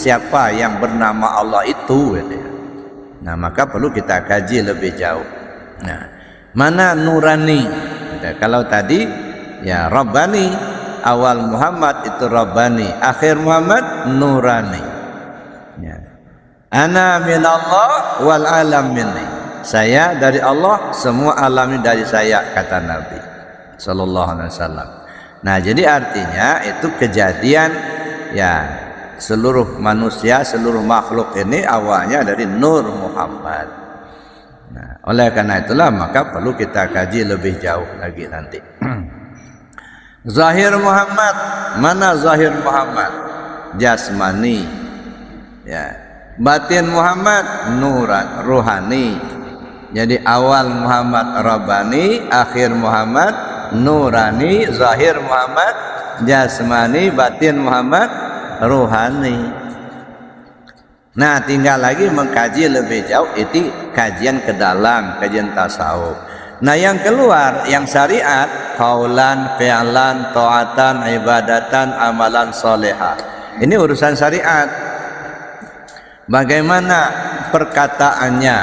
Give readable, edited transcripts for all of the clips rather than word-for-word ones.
siapa yang bernama Allah itu gitu ya. Nah maka perlu kita kaji lebih jauh. Nah mana nurani gitu. Kalau tadi ya Rabbani, awal Muhammad itu Rabbani, akhir Muhammad nurani ya. Ana minallah wal alam minni, saya dari Allah, semua alam ini dari saya, kata Nabi sallallahu alaihi wasallam. Nah jadi artinya itu kejadian ya, seluruh manusia, seluruh makhluk ini awalnya dari Nur Muhammad. Nah, oleh karena itulah maka perlu kita kaji lebih jauh lagi nanti. Zahir Muhammad, mana zahir Muhammad? Jasmani ya. Batin Muhammad nuran, ruhani. Jadi awal Muhammad Rabbani, akhir Muhammad nurani, zahir Muhammad jasmani, batin Muhammad ruhani. Nah tinggal lagi mengkaji lebih jauh, itu kajian ke dalam, kajian tasawuf. Nah yang keluar, yang syariat, qaulan, fi'lan, ta'atan, ibadatan, amalan solehah. Ini urusan syariat. Bagaimana perkataannya,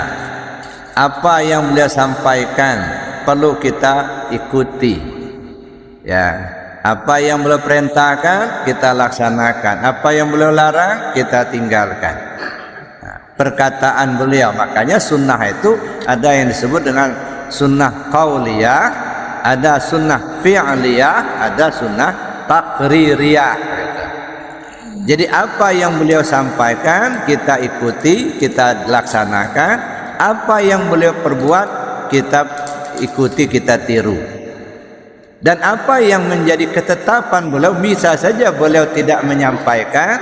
apa yang beliau sampaikan perlu kita ikuti ya. Apa yang beliau perintahkan kita laksanakan, apa yang beliau larang kita tinggalkan. Nah, perkataan beliau, makanya sunnah itu ada yang disebut dengan sunnah qauliyah, ada sunnah fi'liyah, ada sunnah taqririyah gitu. Jadi apa yang beliau sampaikan kita ikuti, kita laksanakan. Apa yang beliau perbuat kita ikuti, kita tiru. Dan apa yang menjadi ketetapan beliau, bisa saja beliau tidak menyampaikan,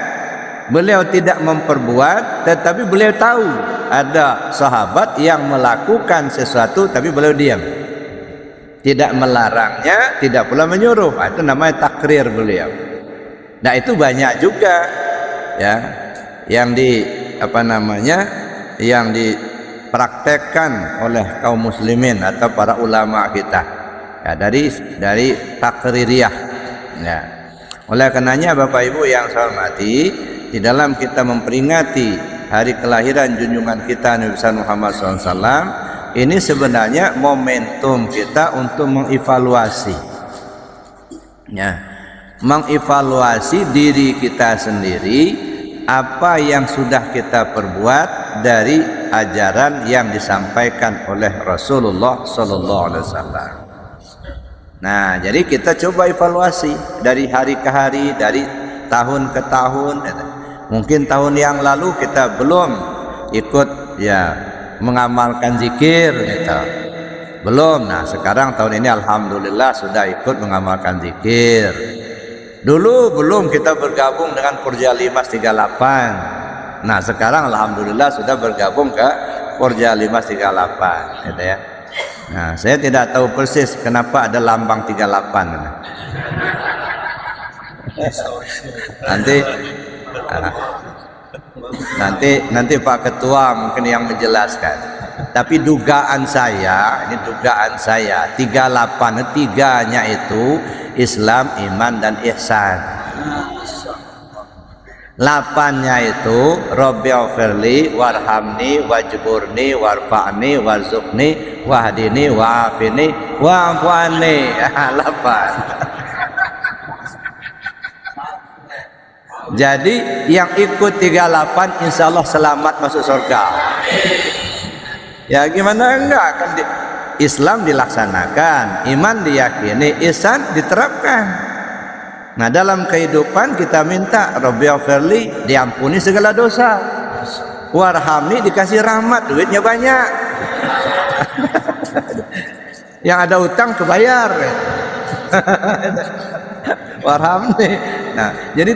beliau tidak memperbuat, tetapi beliau tahu ada sahabat yang melakukan sesuatu tapi beliau diam, tidak melarangnya, tidak pula menyuruh. Itu namanya takrir beliau. Nah itu banyak juga ya yang yang dipraktekkan oleh kaum muslimin atau para ulama kita ya, dari takririyah ya. Oleh karenanya Bapak Ibu yang saya hormati, di dalam kita memperingati hari kelahiran junjungan kita Nabi besar Muhammad SAW, ini sebenarnya momentum kita untuk mengevaluasi ya, mengevaluasi diri kita sendiri, apa yang sudah kita perbuat dari ajaran yang disampaikan oleh Rasulullah Sallallahu Alaihi Wasallam. Nah, jadi kita coba evaluasi dari hari ke hari, dari tahun ke tahun. Mungkin tahun yang lalu kita belum ikut ya mengamalkan zikir, gitu. Belum. Nah, sekarang tahun ini alhamdulillah sudah ikut mengamalkan zikir. Dulu belum kita bergabung dengan Porja Limas 38. Nah sekarang alhamdulillah sudah bergabung ke Porja Limas 38 gitu ya. Nah saya tidak tahu persis kenapa ada lambang 38. Nanti Pak Ketua mungkin yang menjelaskan. Tapi dugaan saya, ini dugaan saya, 38 tiganya itu Islam, iman dan ihsan. 8-nya itu Rabbighfirli warhamni wajburni warfa'ni warzuqni wahdini wa'afini wa'afwani. 8. Jadi yang ikut 38 insya Allah selamat masuk surga. Ya gimana enggak, kan Islam dilaksanakan, iman diyakini, ihsan diterapkan. Nah dalam kehidupan kita minta Rabbighfirli, diampuni segala dosa, warhamni, dikasih rahmat, duitnya banyak. Yang ada utang kebayar. Warhamni. Nah jadi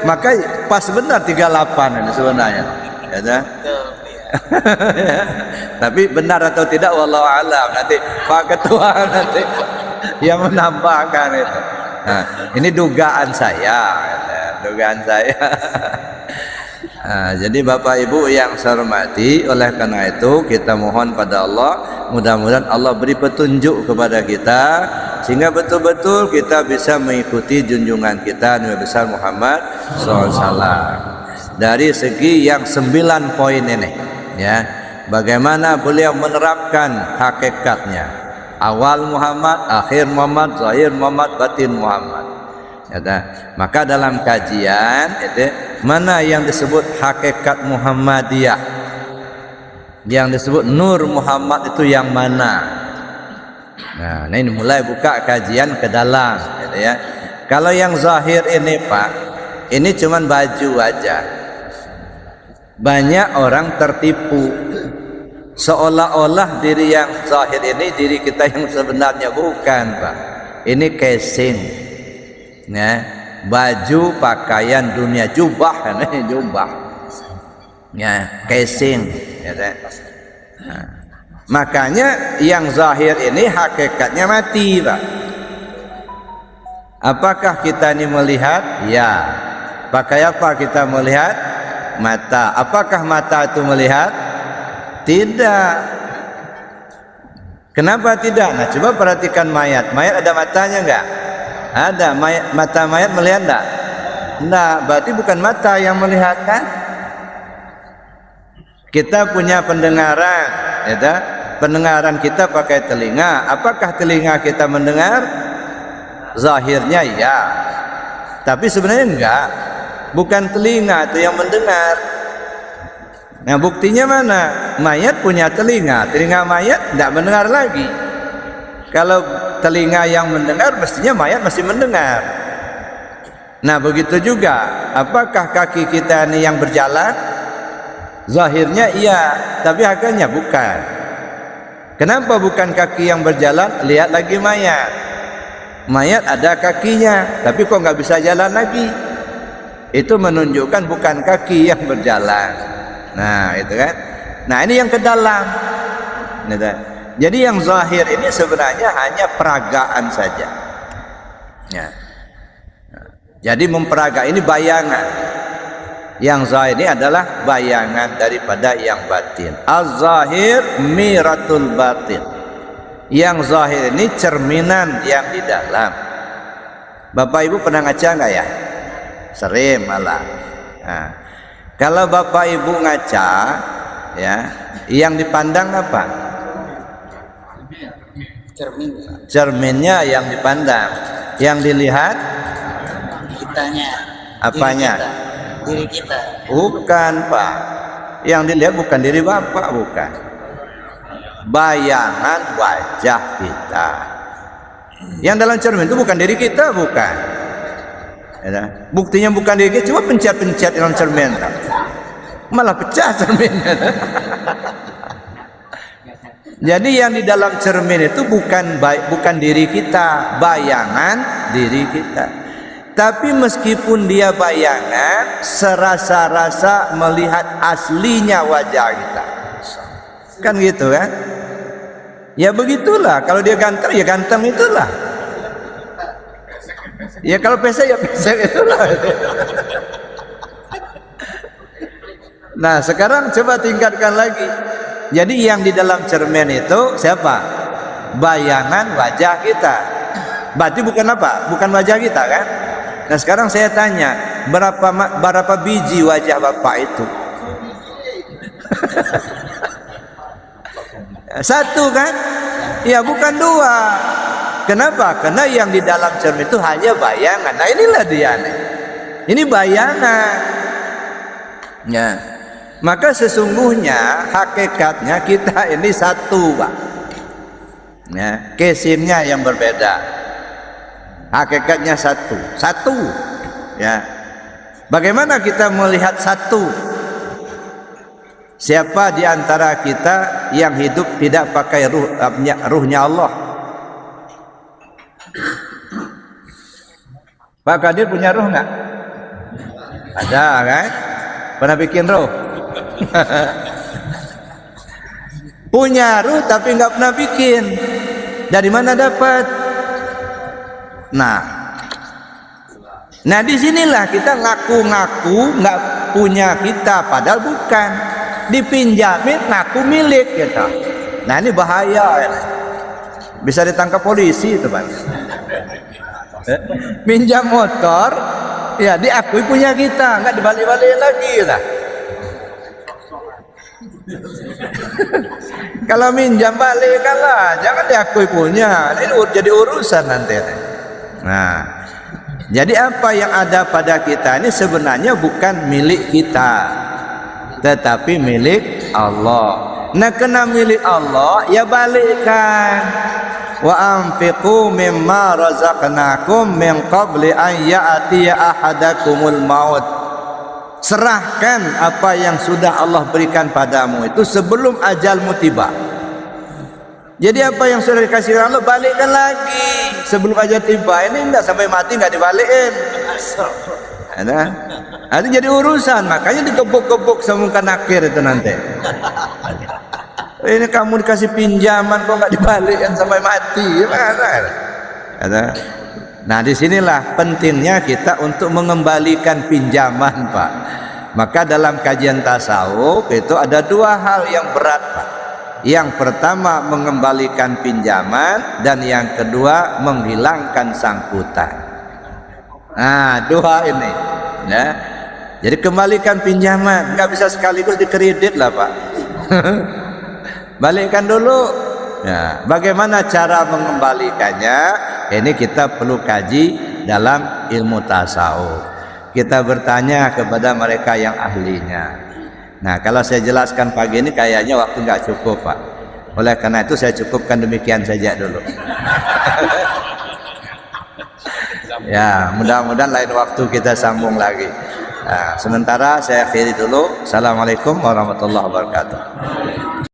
maka pas benar 38 ini sebenarnya ya. Tapi benar atau tidak wallahu alam, nanti Pak Ketua nanti yang menambahkan itu. Nah, ini dugaan saya. Nah, jadi Bapak Ibu yang saya hormati, oleh karena itu kita mohon pada Allah, mudah-mudahan Allah beri petunjuk kepada kita sehingga betul-betul kita bisa mengikuti junjungan kita Nabi besar Muhammad SAW. dari segi yang 9 poin ini, ya. Bagaimana beliau menerapkan hakikatnya, awal Muhammad, akhir Muhammad, zahir Muhammad, batin Muhammad. Maka dalam kajian itu, mana yang disebut hakikat Muhammadiyah, yang disebut Nur Muhammad itu yang mana? Nah, ini mulai buka kajian ke dalam, gitu ya. Kalau yang zahir ini Pak, ini cuman baju aja. Banyak orang tertipu, seolah-olah diri yang zahir ini diri kita yang sebenarnya. Bukan Pak, ini casing, ya. Baju pakaian dunia, jubah, ini jubah, ya, casing, ya. Nah, makanya yang zahir ini hakikatnya mati Pak. Apakah kita ini melihat? Ya. Pakai apa kita melihat? Mata. Apakah mata itu melihat? Tidak. Kenapa tidak? Nah, coba perhatikan mayat. Mayat ada matanya enggak? Ada. Mata mayat melihat enggak? Enggak. Berarti bukan mata yang melihat, kan? Kita punya pendengaran, ya. Pendengaran kita pakai telinga. Apakah telinga kita mendengar? Zahirnya ya, tapi sebenarnya enggak. Bukan telinga itu yang mendengar. Nah, buktinya mana? Mayat punya telinga, telinga mayat tidak mendengar lagi. Kalau telinga yang mendengar, mestinya mayat masih mendengar. Nah, begitu juga. Apakah kaki kita ini yang berjalan? Zahirnya iya, tapi hakikatnya bukan. Kenapa bukan kaki yang berjalan? Lihat lagi mayat. Mayat ada kakinya, tapi kok nggak bisa jalan lagi? Itu menunjukkan bukan kaki yang berjalan. Nah, itu kan. Nah, ini yang ke dalam. Jadi yang zahir ini sebenarnya hanya peragaan saja. Ya. Jadi memperaga ini bayangan. Yang zahir ini adalah bayangan daripada yang batin. Az-zahir miratul batin. Yang zahir ini cerminan yang di dalam. Bapak Ibu pernah ngaca nggak ya? Sering malah. Nah, kalau Bapak Ibu ngaca, ya, yang dipandang apa? Cerminnya yang dipandang. Yang dilihat? Kitanya. Apanya? Diri kita. Bukan Pak. Yang dilihat bukan diri Bapak, bukan. Bayangan wajah kita. Yang dalam cermin itu bukan diri kita, bukan. Ya, buktinya bukan diri kita. Coba pencet-pencet dalam cermin, malah pecah cerminnya. Jadi yang di dalam cermin itu bukan diri kita, bayangan diri kita. Tapi meskipun dia bayangan, serasa-rasa melihat aslinya wajah kita. Kan gitu kan? Ya begitulah. Kalau dia ganteng, ya ganteng itulah. Ya kalau pesek, ya pesek itulah. Nah, sekarang coba tingkatkan lagi. Jadi yang di dalam cermin itu siapa? Bayangan wajah kita. Berarti bukan apa? Bukan wajah kita, kan? Nah, sekarang saya tanya, berapa biji wajah Bapak itu? Satu, kan? Ya, bukan dua. Kenapa? Karena yang di dalam cermin itu hanya bayangan. Nah, inilah dia nih. Ini bayangan. Ya. Maka sesungguhnya hakikatnya kita ini satu, Pak. Ya, kesimnya yang berbeda. Hakikatnya satu. Satu. Ya. Bagaimana kita melihat satu? Siapa di antara kita yang hidup tidak pakai ruhnya Allah? Pak Kadir punya ruh nggak? Ada, kan? Pernah bikin ruh? Punya ruh tapi nggak pernah bikin. Dari mana dapat? Nah, disinilah kita ngaku-ngaku nggak punya kita, padahal bukan. Dipinjamin ngaku milik kita. Nah, ini bahaya ya. Bisa ditangkap polisi itu, Pak. Minjam motor Ya diakui punya kita, nggak dibalik-balik lagi lah. Kalau minjam balikkan lah, jangan diakui punya. Ini jadi urusan nanti. Nah, jadi apa yang ada pada kita ini sebenarnya bukan milik kita, tetapi milik Allah. Nah, kena milik Allah ya balikkan. Wa anfiqu mimma razaqnakum min qabli an ya'tiya ahadakumul maut. Serahkan apa yang sudah Allah berikan padamu itu sebelum ajalmu tiba. Jadi apa yang sudah dikasih Allah balikkan lagi sebelum ajal tiba. Ini enggak sampai mati enggak dibalikin. Ada jadi urusan, makanya digebuk-gebuk semungkan akhir itu nanti. Ini kamu dikasih pinjaman kok nggak dibalikin sampai mati, gimana? Nah disinilah pentingnya kita untuk mengembalikan pinjaman, Pak. Maka dalam kajian tasawuf itu ada dua hal yang berat, Pak. Yang pertama mengembalikan pinjaman, dan yang kedua menghilangkan sangkutan. Nah dua ini, ya. Jadi kembalikan pinjaman, nggak bisa sekaligus dikredit lah, Pak. Balikkan dulu. Ya, bagaimana cara mengembalikannya? Ini kita perlu kaji dalam ilmu tasawuf. Kita bertanya kepada mereka yang ahlinya. Nah, kalau saya jelaskan pagi ini kayaknya waktu nggak cukup, Pak. Oleh karena itu saya cukupkan demikian saja dulu. Ya, mudah-mudahan lain waktu kita sambung lagi. Nah, sementara saya akhiri dulu. Assalamualaikum warahmatullahi wabarakatuh.